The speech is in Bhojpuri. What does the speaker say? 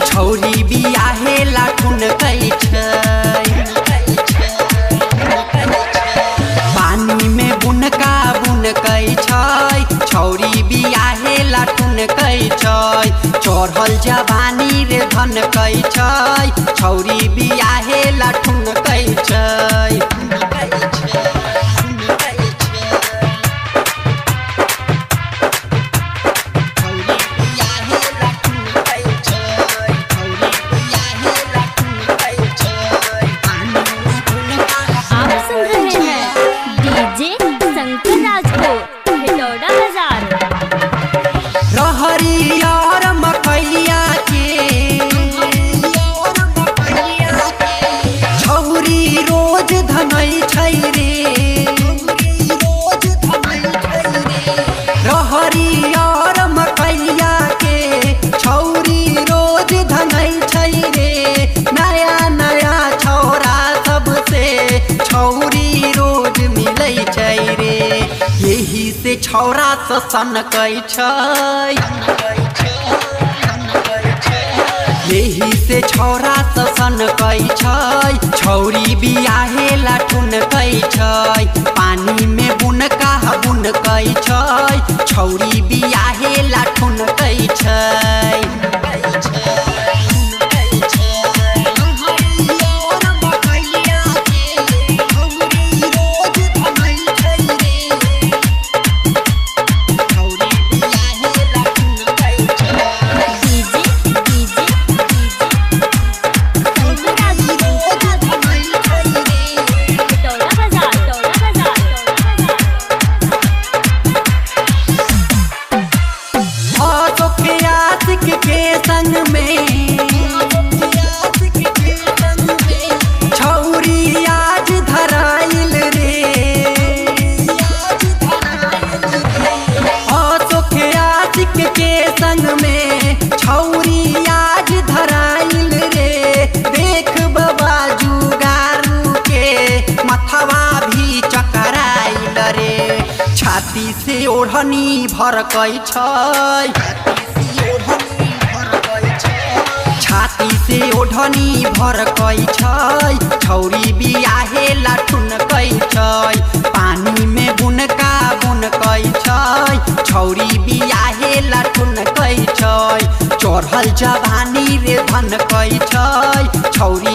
छौरी बियाहे लाठुन कई पानी में बुनका बुन कई छौरी बियाहे लाठुन कई चढ़ल जवानी रे धन कई छौरी बियाहे लाठुन कई यही से छौरा सन कई यही से छौरा सन कई छौरी बियाहे लाठुन कई पानी में बुनका बुन कई छौरी बियाहे लाठुन कई छौरी आज धराइल रे आशिक के संग में छौरी आज धराइल रे देख बाबा जुगारू के मथवा भी चकराइल रे छाती से ओढ़नी भर कई छाती से ओढ़नी भर कई छौरी बियाहे लाठुन कई पानी में बुनका बुन कई छौरी बियाहे लाठुन कई चढ़ल जवानी रे धन कई छौरी